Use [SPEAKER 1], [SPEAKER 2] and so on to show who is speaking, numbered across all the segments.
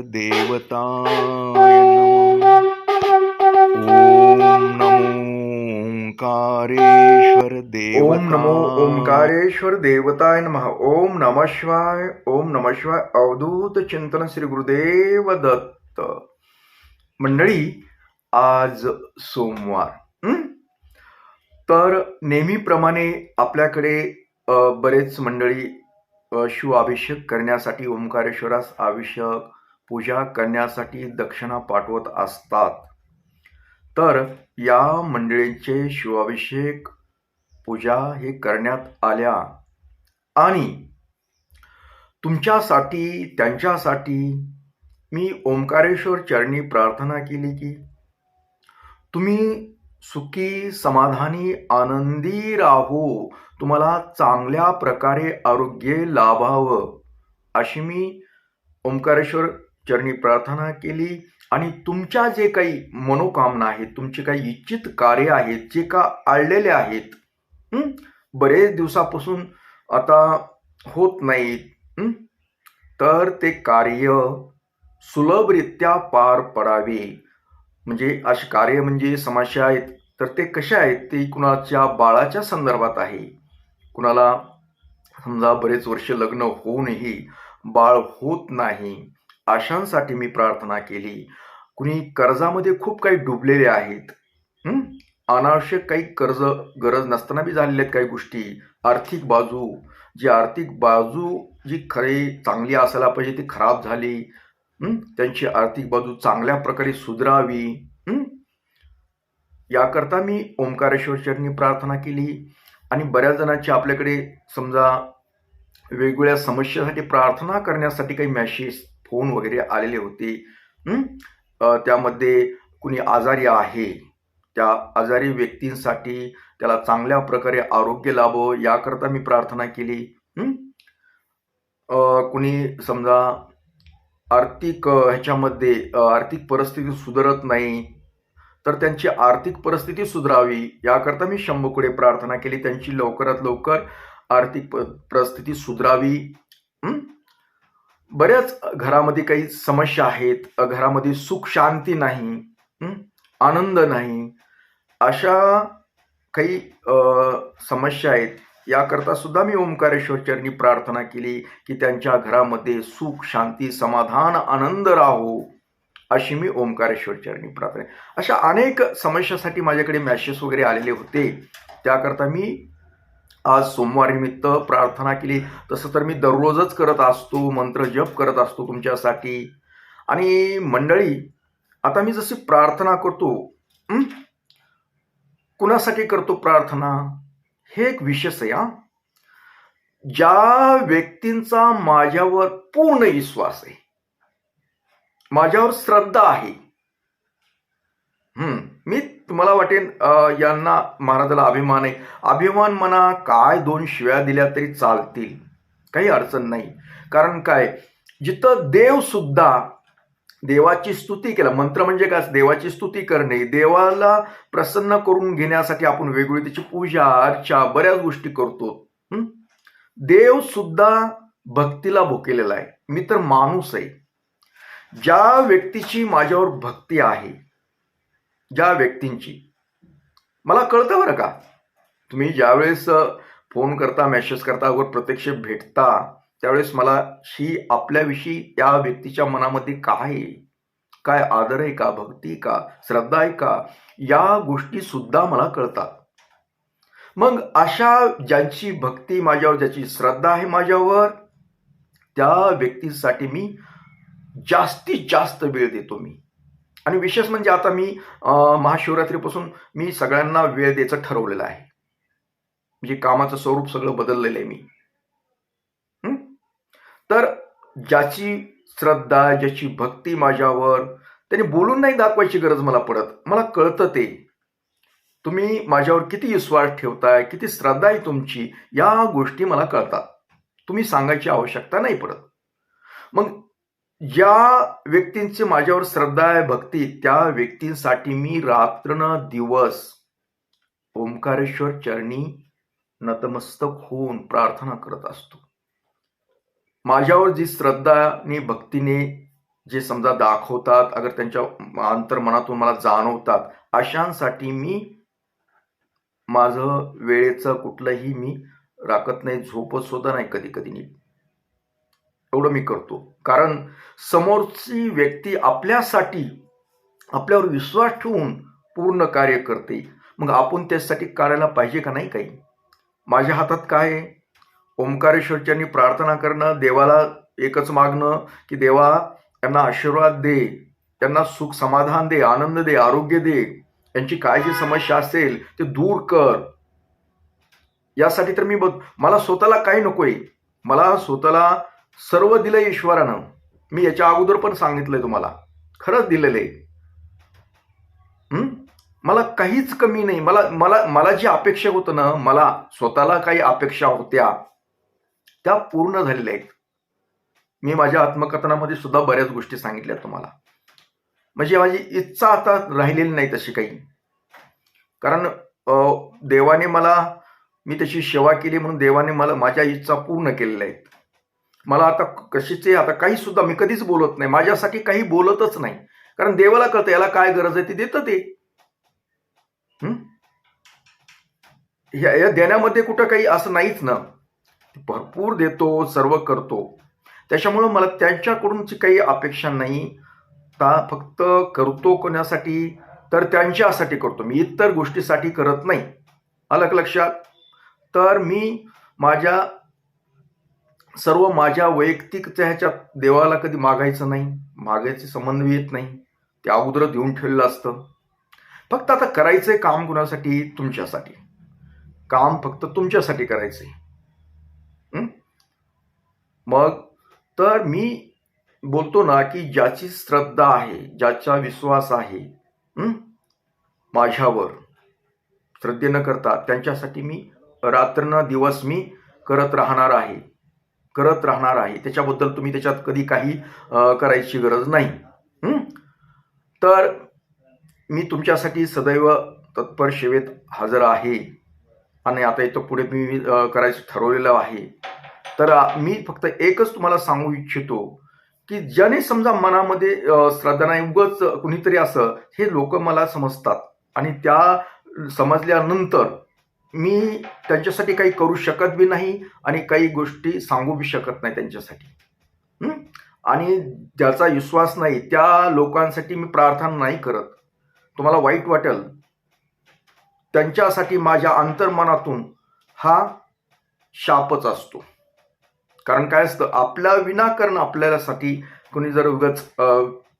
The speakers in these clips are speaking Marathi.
[SPEAKER 1] देवताय नमः. ओम नमो ओंकारेश्वर
[SPEAKER 2] ओम नमो
[SPEAKER 1] देवता.
[SPEAKER 2] ओंकारेश्वर देवताय नमः. ओम नमः शिवाय. ओम नमः शिवाय. अवधूत चिंतन श्री गुरुदेव दत्त. मंडळी, आज सोमवार. तर नेहमीप्रमाणे आपल्याकडे बरेच मंडळी शिवाभिषेक करण्यासाठी, ओंकारेश्वरास अभिषेक पूजा करण्यासाठी दक्षिणा पाठवत असतात. तर या मंडळींचे शिवाभिषेक पूजा हे करण्यात आल्या आणि तुमच्यासाठी, त्यांच्यासाठी मी ओंकारेश्वर चरणी प्रार्थना केली की तुम्ही सुखी, समाधानी, आनंदी राहू, तुम्हाला चांगल्या प्रकारे आरोग्य लाभावं, अशी मी ओंकारेश्वर चरणी प्रार्थना केली. आणि तुमच्या जे काही मनोकामना आहेत, तुमचे काही इच्छित कार्य आहेत, जे का आळलेले आहेत, बरेच दिवसापासून आता होत नाहीत, तर ते कार्य सुलभरित्या पार पडावे. म्हणजे असे कार्य म्हणजे समस्या आहेत, तर ते कसे आहेत, ते कुणाच्या बाळाच्या संदर्भात आहे, कुणाला समजा बरेच वर्ष लग्न होऊनही बाळ होत नाही, अशांसाठी मी प्रार्थना केली. कुणी कर्जामध्ये खूप काही डुबलेले आहेत, अनावश्यक काही कर्ज गरज नसताना बी झालेल्या आहेत काही गोष्टी. आर्थिक बाजू जी खरी चांगली असायला पाहिजे ती खराब झाली. त्यांची आर्थिक बाजू चांगल्या प्रकारे सुधारावी, याकरता मी ओंकारेश्वर चरणी प्रार्थना केली. आणि बऱ्याच जणांची आपल्याकडे समजा वेगवेगळ्या समस्येसाठी प्रार्थना करण्यासाठी काही मेसेज, फोन वगैरे आलेले होते. त्यामध्ये कुणी आजारी आहे, त्या आजारी व्यक्तींसाठी त्याला चांगल्या प्रकारे आरोग्य लाभो याकरता मी प्रार्थना केली. कुणी समजा आर्थिक ह्याच्यामध्ये आर्थिक परिस्थिती सुधारत नाही, तर त्यांची आर्थिक परिस्थिती सुधारावी याकरता मी शंभूकडे प्रार्थना केली, त्यांची लवकरात लवकर आर्थिक परिस्थिती सुधारावी. बऱ्याच घरामध्ये काही समस्या आहेत, घरामध्ये सुख शांती नाही, आनंद नाही, अशा काही समस्या आहेत. याकरता सुद्धा मी ओंकारेश्वर चरणी प्रार्थना केली की त्यांच्या घरामध्ये सुख, शांती, समाधान, आनंद राहो, अशी मी ओंकारेश्वर चरणी प्रार्थना. अशा अनेक समस्यासाठी माझ्याकडे मेसेज वगैरे आलेले होते, त्याकरता मी आज सोमवार निमित्त प्रार्थना केली. तसं तर मी दररोजच करत असतो, मंत्र जप करत असतो तुमच्यासाठी. आणि मंडळी, आता मी जशी प्रार्थना करतो, कुणासाठी करतो प्रार्थना, हे एक विशेष आहे. ज्या व्यक्तींचा माझ्यावर पूर्ण विश्वास आहे, माझ्यावर श्रद्धा आहे, मी तुम्हाला वाटेन यांना महाराजाला अभिमान आहे. अभिमान म्हणा, काय 2 शिव्या दिल्या तरी चालतील, काही अडचण नाही. कारण काय, जिथं देव सुद्धा देवाची स्तुती केला, मंत्र म्हणजे काय, देवाची स्तुती करणे, देवाला प्रसन्न करून घेण्यासाठी आपण वेगवेगळी त्याची पूजा अर्चा बऱ्याच गोष्टी करतो. देव सुद्धा भक्तीला भुकेलेला आहे. मी तर माणूस आहे. ज्या व्यक्तीची माझ्यावर भक्ती आहे, ज्या व्यक्तींची, मला कळतं बरं का, तुम्ही ज्यावेळेस फोन करता, मेसेज करता, वर प्रत्यक्ष भेटता, त्यावेळेस मला ही आपल्याविषयी त्या व्यक्तीच्या मनामध्ये काय आदर आहे का, भक्ती का, श्रद्धा आहे का, या गोष्टी सुद्धा मला कळतात. मग अशा ज्यांची भक्ती माझ्यावर, ज्याची श्रद्धा आहे माझ्यावर, त्या व्यक्तीसाठी मी जास्तीत जास्त वेळ देतो. आणि विशेष म्हणजे आता मी महाशिवरात्रीपासून मी सगळ्यांना वेळ द्यायचं ठरवलेलं आहे. म्हणजे कामाचं स्वरूप सगळं बदललेलं आहे मी. तर ज्याची श्रद्धा, ज्याची भक्ती माझ्यावर, त्याने बोलून नाही दाखवायची गरज मला पडत. मला कळतं ते तुम्ही माझ्यावर किती विश्वास ठेवताय, किती श्रद्धा आहे तुमची, या गोष्टी मला कळतात. तुम्ही सांगायची आवश्यकता नाही पडत. मग ज्या व्यक्तींची माझ्यावर श्रद्धा आहे, भक्ती, त्या व्यक्तींसाठी मी रात्रंदिवस ओंकारेश्वर चरणी नतमस्तक होऊन प्रार्थना करत असतो. माझ्यावर जी श्रद्धाने, भक्तीने जे समजा दाखवतात, अगर त्यांच्या अंतर्मनातून मला जाणवतात, अशांसाठी मी माझं वेळेचं कुठलंही मी राखत नाही, झोपत सुद्धा नाही कधी कधी नीट. एवढं मी करतो. कारण समोरची व्यक्ती आपल्यासाठी आपल्यावर विश्वास ठेवून पूर्ण कार्य करते. मग आपण त्यासाठी करायला पाहिजे का नाही काही? माझ्या हातात काय आहे? ओंकारेश्वरच्यांनी प्रार्थना करणं, देवाला एकच मागणं की देवा त्यांना आशीर्वाद दे, त्यांना सुख समाधान दे, आनंद दे, आरोग्य दे, यांची काय जी समस्या असेल ते दूर कर. यासाठी तर मला स्वतःला काही नकोय. मला स्वतःला सर्व दिलंय ईश्वरानं. मी याच्या अगोदर पण सांगितलंय तुम्हाला, खरंच दिलेलं आहे. मला काहीच कमी नाही. मला मला मला जी अपेक्षा होतं ना, मला स्वतःला काही अपेक्षा होत्या त्या पूर्ण झालेल्या आहेत. मी माझ्या आत्मकथनामध्ये सुद्धा बऱ्याच गोष्टी सांगितल्या तुम्हाला. म्हणजे माझी इच्छा आता राहिलेली नाही तशी काही. कारण देवाने मी त्याची सेवा केली म्हणून देवाने मला माझ्या इच्छा पूर्ण केलेल्या आहेत. मला आता कशीचे आता काही सुद्धा मी कधीच बोलत नाही, माझ्यासाठी काही बोलतच नाही. कारण देवाला कळतं याला काय गरज आहे ते देतं ते. या देण्यामध्ये कुठं काही असं नाहीच ना, भरपूर देतो, सर्व करतो. त्याच्यामुळं मला त्यांच्याकडूनची काही अपेक्षा नाही. फक्त करतो कोणासाठी तर त्यांच्यासाठी करतो, मी इतर गोष्टीसाठी करत नाही. आलं लक्षात? तर मी माझ्या वैयक्तिकच्या ह्याच्यात देवाला कधी मागायचं नाही, मागायचे संबंध येत नाही. ते अगोदर देऊन ठेवलेलं असतं. फक्त आता करायचंय काम कुणासाठी? तुमच्यासाठी. काम फक्त तुमच्यासाठी करायचंय. मग तर मी बोलतो ना की ज्याची श्रद्धा आहे, ज्याचा विश्वास आहे माझ्यावर, श्रद्धे न करता त्यांच्यासाठी मी रात्र दिवस मी करत राहणार आहे. त्याच्याबद्दल तुम्ही त्याच्यात कधी काही करायची गरज नाही. तर मी तुमच्यासाठी सदैव तत्पर सेवेत हजर आहे. आणि आता इथं पुढे मी करायचं ठरवलेलं आहे. तर मी फक्त एकच तुम्हाला सांगू इच्छितो की ज्याने समजा मनामध्ये श्रद्धा नाही, उगाच कुणीतरी असं, हे लोक मला समजतात आणि त्या समजल्यानंतर मी त्यांच्यासाठी काही करू शकत बी नाही आणि काही गोष्टी सांगू बी शकत नाही त्यांच्यासाठी. आणि ज्याचा विश्वास नाही त्या लोकांसाठी मी प्रार्थना नाही करत. तुम्हाला वाईट वाटेल, त्यांच्यासाठी माझ्या अंतर्मनातून हा शापच असतो. कारण काय असतं, आपल्या विनाकारण आपल्यासाठी कोणी जर उगाच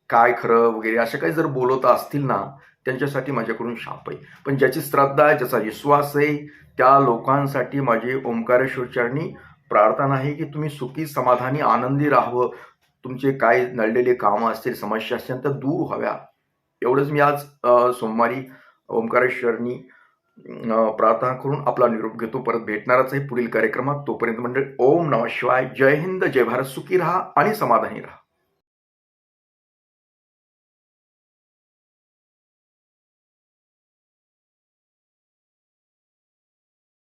[SPEAKER 2] काय खरं वगैरे असे काही जर बोलत असतील ना, त्यांच्यासाठी माझ्याकडून शाप आहे. पण ज्याची श्रद्धा आहे, ज्याचा विश्वास आहे, त्या लोकांसाठी माझी ओंकारेश्वरचरणी प्रार्थना आहे की तुम्ही सुखी, समाधानी, आनंदी राहावं. तुमचे काय नडलेले कामं असतील, समस्या असतील तर दूर व्हाव्या. एवढंच मी आज सोमवारी ओंकारेश्वरनी प्रार्थना करून आपला निरोप घेतो. परत भेटणारच आहे पुढील कार्यक्रमात. तोपर्यंत मंडळी, ओम नमः शिवाय. जय हिंद, जय भारत. सुखी राहा आणि समाधानी राहा.